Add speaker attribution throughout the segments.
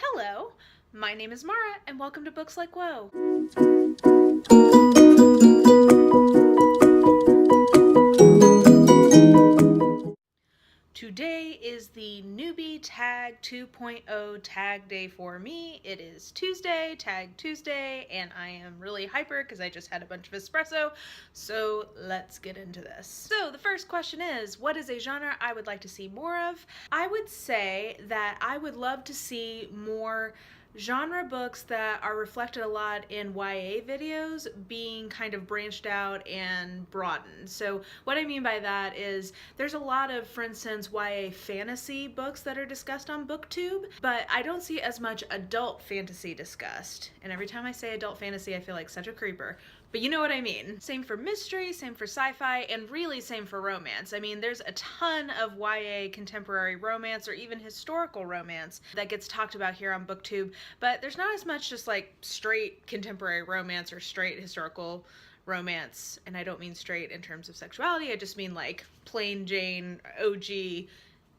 Speaker 1: Hello, my name is Mara, and welcome to Books Like Whoa. Today is the Newbie Tag 2.0 tag day for me. It is Tuesday, Tag Tuesday, and I am really hyper because I just had a bunch of espresso, so let's get into this. So the first question is, what is a genre I would like to see more of? I would say that I would love to see more genre books that are reflected a lot in YA videos being kind of branched out and broadened. So what I mean by that is there's a lot of, for instance, YA fantasy books that are discussed on Booktube, but I don't see as much adult fantasy discussed. And every time I say adult fantasy, I feel like such a creeper. But you know what I mean. Same for mystery, same for sci-fi, and really same for romance. I mean, there's a ton of YA contemporary romance or even historical romance that gets talked about here on Booktube, but there's not as much just like straight contemporary romance or straight historical romance. And I don't mean straight in terms of sexuality, I just mean like plain Jane, OG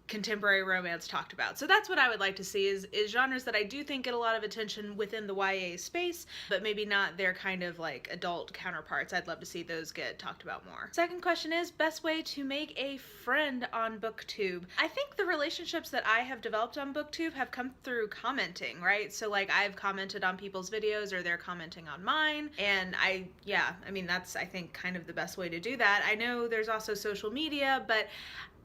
Speaker 1: contemporary romance talked about. So that's what I would like to see is genres that I do think get a lot of attention within the YA space, but maybe not their kind of like adult counterparts. I'd love to see those get talked about more. Second question is, best way to make a friend on Booktube. I think the relationships that I have developed on Booktube have come through commenting, right? So like I've commented on people's videos or they're commenting on mine, and I mean that's I think kind of the best way to do that. I know there's also social media, but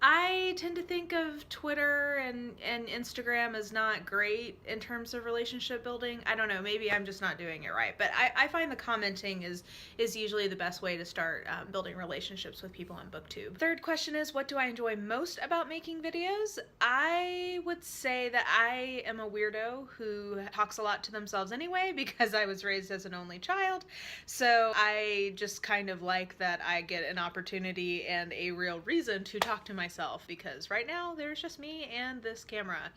Speaker 1: I tend to think of Twitter and Instagram as not great in terms of relationship building. I don't know, maybe I'm just not doing it right, but I find the commenting is usually the best way to start building relationships with people on Booktube. Third question is, what do I enjoy most about making videos? I would say that I am a weirdo who talks a lot to themselves anyway because I was raised as an only child, so I just kind of like that I get an opportunity and a real reason to talk to myself, because right now there's just me and this camera.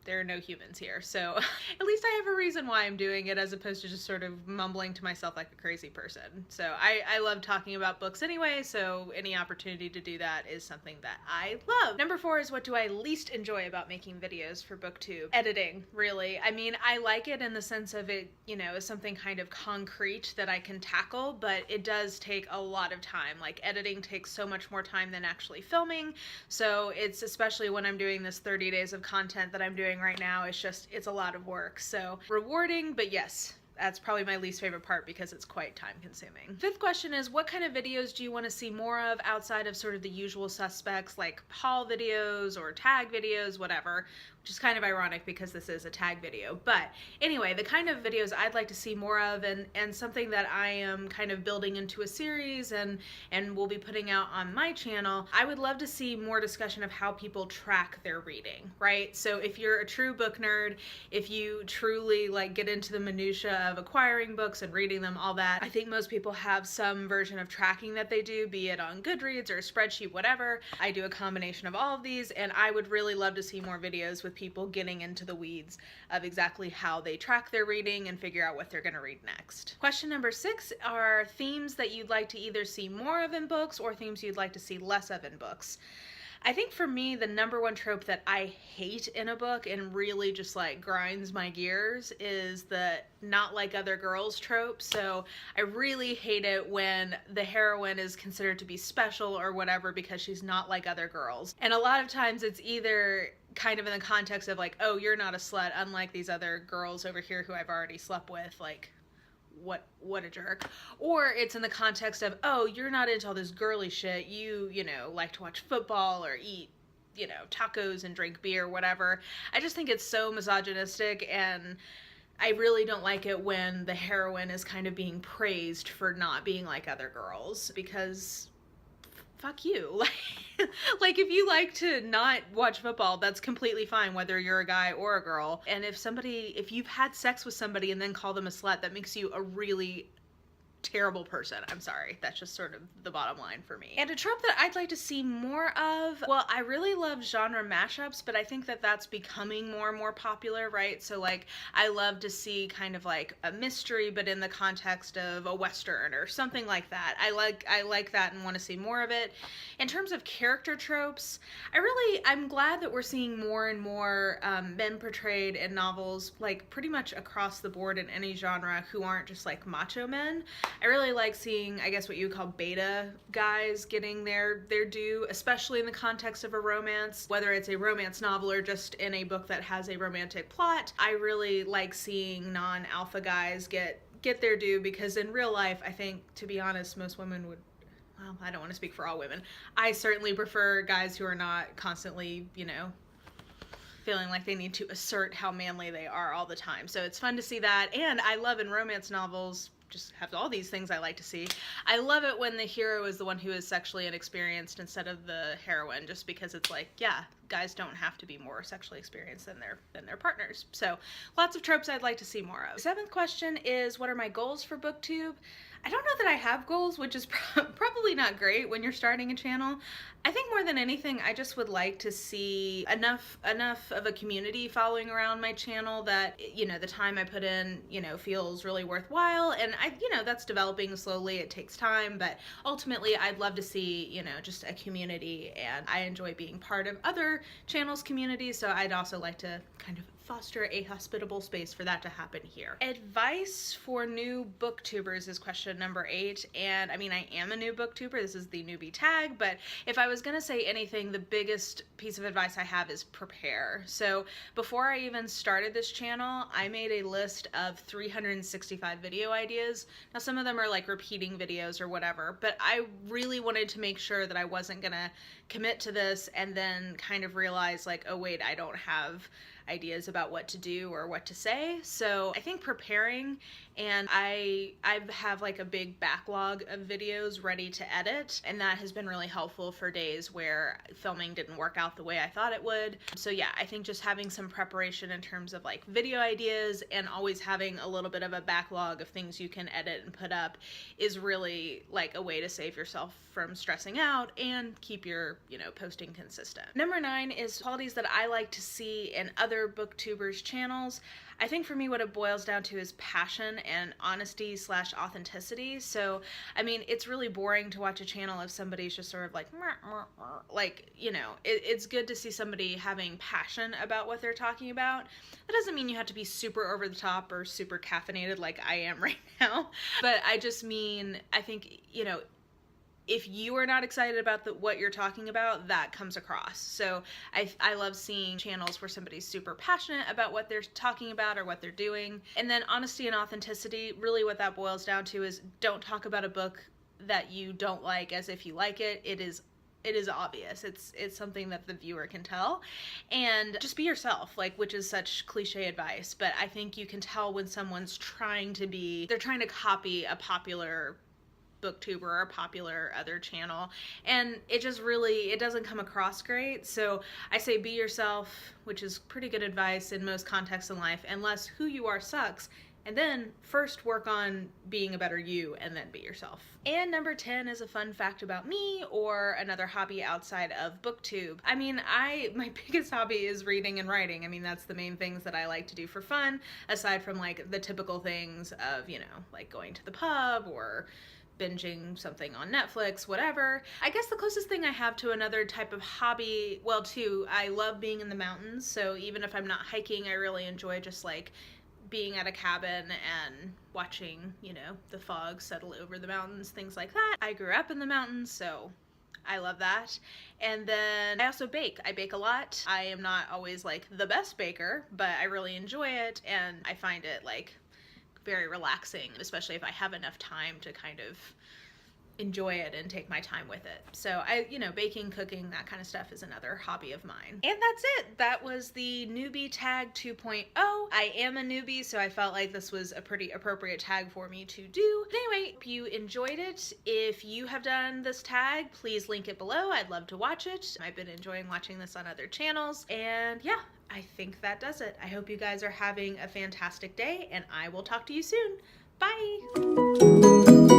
Speaker 1: There are no humans here, so at least I have a reason why I'm doing it as opposed to just sort of mumbling to myself like a crazy person. So I love talking about books anyway, so any opportunity to do that is something that I love. Number 4 is, what do I least enjoy about making videos for Booktube? Editing, really. I mean, I like it in the sense of it, you know, is something kind of concrete that I can tackle, but it does take a lot of time. Like editing takes so much more time than actually filming, so it's especially when I'm doing this 30 days of content that I'm doing right now, it's a lot of work. So rewarding, but yes, that's probably my least favorite part because it's quite time consuming. Fifth question is, what kind of videos do you want to see more of outside of sort of the usual suspects like haul videos or tag videos, whatever, which is kind of ironic because this is a tag video. But anyway, the kind of videos I'd like to see more of, and something that I am kind of building into a series and will be putting out on my channel, I would love to see more discussion of how people track their reading, right? So if you're a true book nerd, if you truly like get into the minutia of acquiring books and reading them, all that, I think most people have some version of tracking that they do, be it on Goodreads or a spreadsheet, whatever. I do a combination of all of these, and I would really love to see more videos with people getting into the weeds of exactly how they track their reading and figure out what they're going to read next. Question number 6 are themes that you'd like to either see more of in books or themes you'd like to see less of in books. I think for me, the number one trope that I hate in a book and really just like grinds my gears is the not like other girls trope. So I really hate it when the heroine is considered to be special or whatever because she's not like other girls. And a lot of times it's either kind of in the context of like, oh, you're not a slut unlike these other girls over here who I've already slept with, like what a jerk. Or it's in the context of, oh, you're not into all this girly shit, you know, like to watch football or eat, you know, tacos and drink beer, whatever. I just think it's so misogynistic, and I really don't like it when the heroine is kind of being praised for not being like other girls, because fuck you. Like if you like to not watch football, that's completely fine whether you're a guy or a girl. And if you've had sex with somebody and then call them a slut, that makes you a really terrible person. I'm sorry. That's just sort of the bottom line for me. And a trope that I'd like to see more of, well, I really love genre mashups, but I think that that's becoming more and more popular, right? So like, I love to see kind of like a mystery, but in the context of a Western or something like that. I like that and want to see more of it. In terms of character tropes, I'm glad that we're seeing more and more men portrayed in novels, like pretty much across the board in any genre, who aren't just like macho men. I really like seeing, I guess, what you would call beta guys getting their due, especially in the context of a romance, whether it's a romance novel or just in a book that has a romantic plot. I really like seeing non-alpha guys get their due, because in real life, I think, to be honest, most women would, well, I don't want to speak for all women. I certainly prefer guys who are not constantly, you know, feeling like they need to assert how manly they are all the time. So it's fun to see that. And I love in romance novels, just have all these things I like to see. I love it when the hero is the one who is sexually inexperienced instead of the heroine, just because it's like, yeah, guys don't have to be more sexually experienced than their partners. So lots of tropes I'd like to see more of. Seventh question is, what are my goals for Booktube? I don't know that I have goals, which is probably not great when you're starting a channel. I think more than anything, I just would like to see enough of a community following around my channel that, you know, the time I put in, you know, feels really worthwhile. And that's developing slowly. It takes time, but ultimately I'd love to see, you know, just a community, and I enjoy being part of other channels' communities. So I'd also like to kind of foster a hospitable space for that to happen here. Advice for new booktubers is question number 8. And I mean, I am a new booktuber. This is the Newbie Tag, but if I was gonna say anything, the biggest piece of advice I have is prepare. So before I even started this channel, I made a list of 365 video ideas. Now some of them are like repeating videos or whatever, but I really wanted to make sure that I wasn't gonna commit to this and then kind of realize like, oh wait, I don't have ideas about what to do or what to say. So I think preparing, and I have like a big backlog of videos ready to edit, and that has been really helpful for days where filming didn't work out the way I thought it would. So yeah, I think just having some preparation in terms of like video ideas and always having a little bit of a backlog of things you can edit and put up is really like a way to save yourself from stressing out and keep your, you know, posting consistent. Number 9 is qualities that I like to see in other booktubers' channels. I think for me what it boils down to is passion and honesty / authenticity. So, I mean, it's really boring to watch a channel if somebody's just sort of like, you know, it's good to see somebody having passion about what they're talking about. That doesn't mean you have to be super over the top or super caffeinated like I am right now, but I just mean, I think, you know, if you are not excited about what you're talking about, that comes across. So I love seeing channels where somebody's super passionate about what they're talking about or what they're doing. And then honesty and authenticity, really what that boils down to is don't talk about a book that you don't like as if you like it. It is obvious. It's something that the viewer can tell. And just be yourself, like, which is such cliche advice, but I think you can tell when someone's they're trying to copy a popular booktuber or a popular other channel, and it doesn't come across great. So I say be yourself, which is pretty good advice in most contexts in life, unless who you are sucks, and then first work on being a better you and then be yourself. And number 10 is a fun fact about me, or another hobby outside of Booktube. I mean, my biggest hobby is reading and writing. I mean, that's the main things that I like to do for fun, aside from like the typical things of, you know, like going to the pub or binging something on Netflix, whatever. I guess the closest thing I have to another type of hobby, well, too, I love being in the mountains. So even if I'm not hiking, I really enjoy just like being at a cabin and watching, you know, the fog settle over the mountains, things like that. I grew up in the mountains, so I love that. And then I also bake. I bake a lot. I am not always like the best baker, but I really enjoy it, and I find it like very relaxing, especially if I have enough time to kind of enjoy it and take my time with it. So baking, cooking, that kind of stuff is another hobby of mine. And that's it. That was the Newbie Tag 2.0. I am a newbie, so I felt like this was a pretty appropriate tag for me to do. But anyway, hope you enjoyed it. If you have done this tag, please link it below. I'd love to watch it. I've been enjoying watching this on other channels. And yeah, I think that does it. I hope you guys are having a fantastic day, and I will talk to you soon. Bye!